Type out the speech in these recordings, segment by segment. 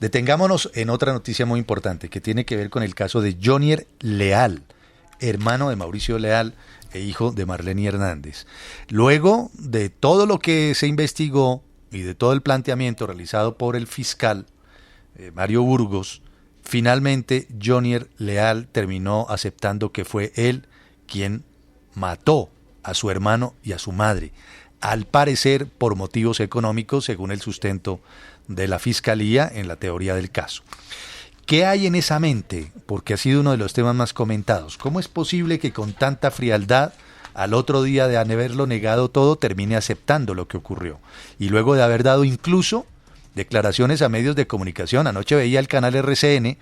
Detengámonos en otra noticia muy importante que tiene que ver con el caso de Jonier Leal, hermano de Mauricio Leal e hijo de Marleny Hernández. Luego de todo lo que se investigó y de todo el planteamiento realizado por el fiscal Mario Burgos, finalmente Jonier Leal terminó aceptando que fue él quien mató a su hermano y a su madre, al parecer por motivos económicos, según el sustento de la fiscalía en la teoría del caso. ¿Qué hay en esa mente? Porque ha sido uno de los temas más comentados. ¿Cómo es posible que con tanta frialdad, al otro día de haberlo negado todo, termine aceptando lo que ocurrió? Y luego de haber dado incluso declaraciones a medios de comunicación. Anoche veía el canal RCN,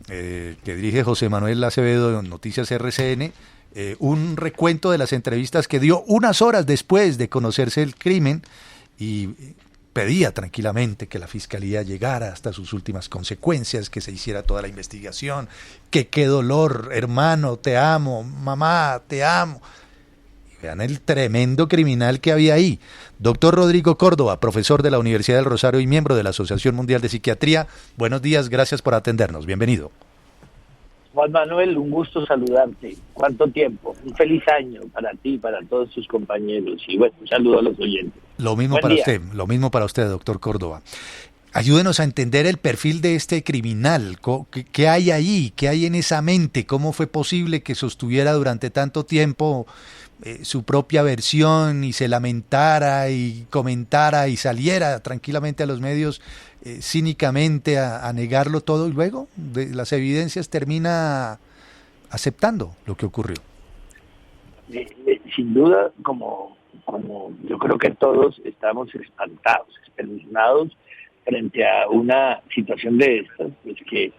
que dirige José Manuel Acevedo en Noticias RCN, un recuento de las entrevistas que dio unas horas después de conocerse el crimen y pedía tranquilamente que la fiscalía llegara hasta sus últimas consecuencias, que se hiciera toda la investigación, que qué dolor, hermano, te amo, mamá, te amo. Y vean el tremendo criminal que había ahí. Doctor Rodrigo Córdoba, profesor de la Universidad del Rosario y miembro de la Asociación Mundial de Psiquiatría. Buenos días, gracias por atendernos, bienvenido. Juan Manuel, un gusto saludarte. ¿Cuánto tiempo? Un feliz año para ti y para todos tus compañeros. Y bueno, un saludo a los oyentes. Lo mismo para usted, doctor Córdoba. Ayúdenos a entender el perfil de este criminal. ¿Qué hay ahí? ¿Qué hay en esa mente? ¿Cómo fue posible que sostuviera durante tanto tiempo su propia versión y se lamentara y comentara y saliera tranquilamente a los medios cínicamente a negarlo todo y luego de las evidencias termina aceptando lo que ocurrió? Sin duda, como yo creo que todos estamos espantados, espeluznados frente a una situación de estas, pues que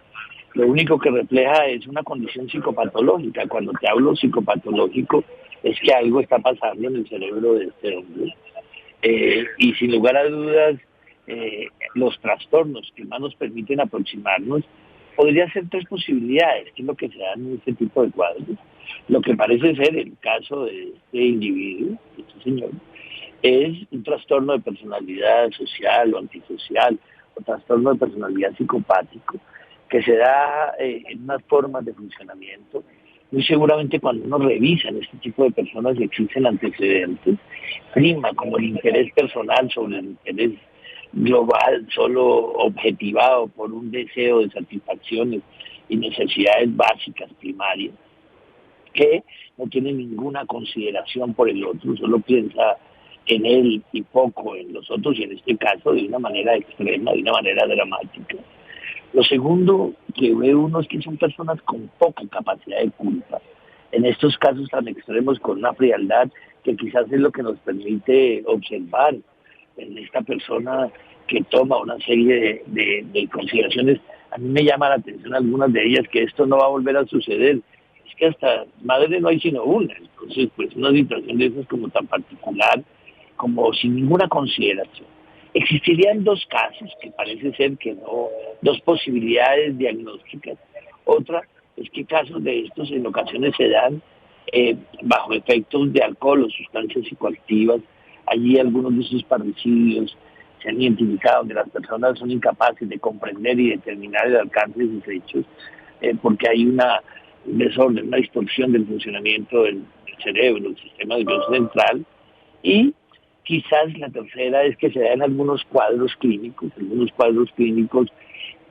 lo único que refleja es una condición psicopatológica. Cuando te hablo psicopatológico es que algo está pasando en el cerebro de este hombre. Y sin lugar a dudas, los trastornos que más nos permiten aproximarnos podría ser tres posibilidades, que es lo que se da en este tipo de cuadros. Lo que parece ser el caso de este individuo, este señor, es un trastorno de personalidad social o antisocial, o trastorno de personalidad psicopático, que se da en unas formas de funcionamiento. Muy seguramente cuando uno revisa en este tipo de personas y existen antecedentes, prima como el interés personal sobre el interés global, solo objetivado por un deseo de satisfacciones y necesidades básicas primarias, que no tiene ninguna consideración por el otro, solo piensa en él y poco en los otros, y en este caso de una manera extrema, de una manera dramática. Lo segundo que ve uno es que son personas con poca capacidad de culpa. En estos casos tan extremos, con una frialdad que quizás es lo que nos permite observar en esta persona que toma una serie de consideraciones. A mí me llama la atención algunas de ellas, que esto no va a volver a suceder. Es que hasta madre no hay sino una. Entonces, pues una situación de esas como tan particular, como sin ninguna consideración. Existirían dos casos que parece ser que no, dos posibilidades diagnósticas. Otra es que casos de estos en ocasiones se dan bajo efectos de alcohol o sustancias psicoactivas. Allí algunos de esos parricidios se han identificado donde las personas son incapaces de comprender y determinar el alcance de sus hechos, porque hay un desorden, una distorsión del funcionamiento del cerebro, del sistema nervioso central. Y quizás la tercera es que se dan algunos cuadros clínicos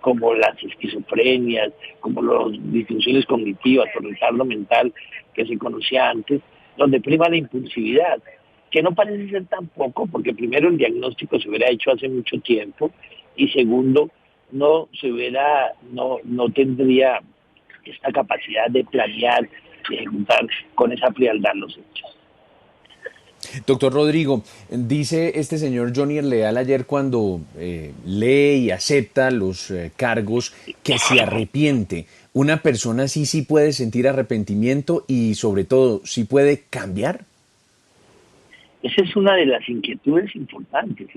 como las esquizofrenias, como las disfunciones cognitivas o retardo mental que se conocía antes, donde prima la impulsividad, que no parece ser tampoco, porque primero el diagnóstico se hubiera hecho hace mucho tiempo y segundo no tendría esta capacidad de planear, de ejecutar con esa frialdad los hechos. Doctor Rodrigo, dice este señor Jonier Leal ayer cuando lee y acepta los cargos que se arrepiente. ¿Una persona así sí puede sentir arrepentimiento y sobre todo sí puede cambiar? Esa es una de las inquietudes importantes.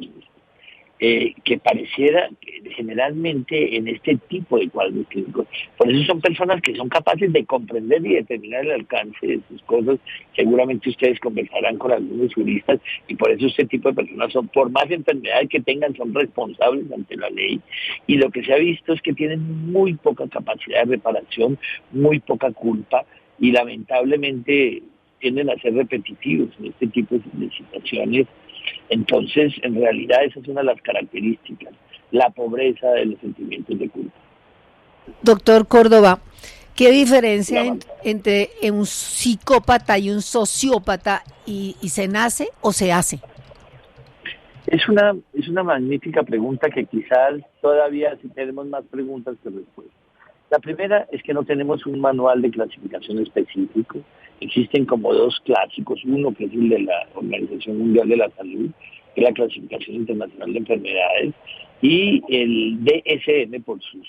que pareciera que generalmente en este tipo de cuadros clínicos, por eso son personas que son capaces de comprender y determinar el alcance de sus cosas. Seguramente ustedes conversarán con algunos juristas y por eso este tipo de personas son, por más enfermedades que tengan, son responsables ante la ley, y lo que se ha visto es que tienen muy poca capacidad de reparación, muy poca culpa, y lamentablemente tienden a ser repetitivos en este tipo de situaciones. Entonces, en realidad esa es una de las características, la pobreza de los sentimientos de culpa. Doctor Córdoba, ¿qué diferencia entre un psicópata y un sociópata y se nace o se hace? Es una magnífica pregunta que quizás todavía sí tenemos más preguntas que respuestas. La primera es que no tenemos un manual de clasificación específico. Existen como dos clásicos, uno que es el de la Organización Mundial de la Salud, que es la Clasificación Internacional de Enfermedades, y el DSM por sus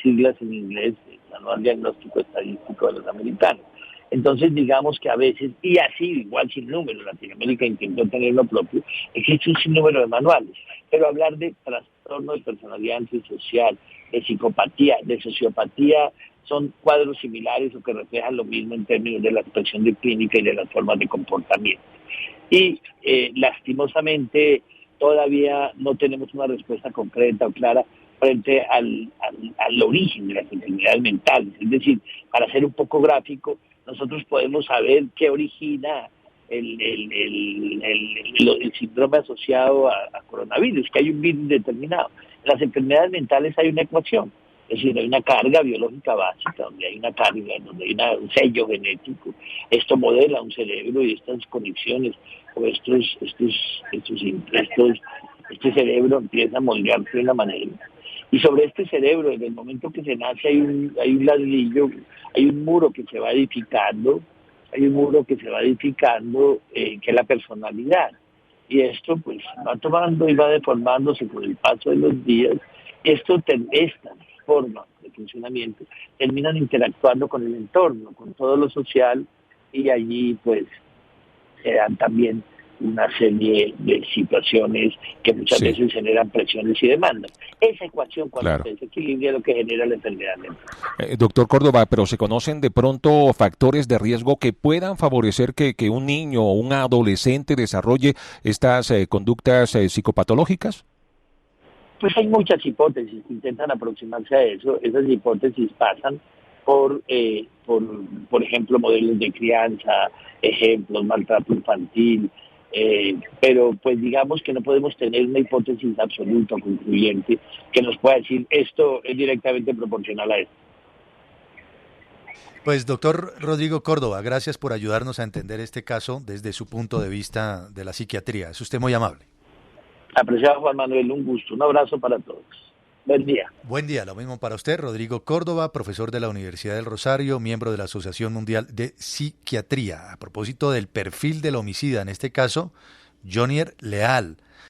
siglas en inglés, el Manual Diagnóstico Estadístico de los Americanos. Entonces, digamos que a veces, y así, igual sin número, Latinoamérica intentó tener lo propio, existe un sinnúmero de manuales, pero hablar de trastorno de personalidad antisocial, de psicopatía, de sociopatía, son cuadros similares o que reflejan lo mismo en términos de la expresión de clínica y de las formas de comportamiento. Y lastimosamente todavía no tenemos una respuesta concreta o clara frente al origen de las enfermedades mentales. Es decir, para ser un poco gráfico, nosotros podemos saber qué origina el síndrome asociado a coronavirus, que hay un virus determinado. En las enfermedades mentales hay una ecuación, es decir, hay una carga biológica básica, donde hay una carga, donde hay un sello genético. Esto modela un cerebro y estas conexiones o este cerebro empieza a moldearse de una manera. Y sobre este cerebro, desde el momento que se nace, hay un ladrillo, hay un muro que se va edificando, que es la personalidad. Y esto pues va tomando y va deformándose con el paso de los días. Estas formas de funcionamiento terminan interactuando con el entorno, con todo lo social, y allí pues se dan también una serie de situaciones que muchas veces generan presiones y demandas. Esa ecuación, cuando se desequilibra, es lo que genera la enfermedad mental. Doctor Córdoba, pero ¿se conocen de pronto factores de riesgo que puedan favorecer que un niño o un adolescente desarrolle estas conductas psicopatológicas? Pues hay muchas hipótesis que intentan aproximarse a eso. Esas hipótesis pasan por ejemplo, modelos de crianza, ejemplos, maltrato infantil, pero pues digamos que no podemos tener una hipótesis absoluta o concluyente que nos pueda decir esto es directamente proporcional a esto. Pues doctor Rodrigo Córdoba, gracias por ayudarnos a entender este caso desde su punto de vista de la psiquiatría. Es usted muy amable. Apreciado Juan Manuel, un gusto. Un abrazo para todos. Buen día. Buen día, lo mismo para usted, Rodrigo Córdoba, profesor de la Universidad del Rosario, miembro de la Asociación Mundial de Psiquiatría. A propósito del perfil del homicida, en este caso, Jonier Leal,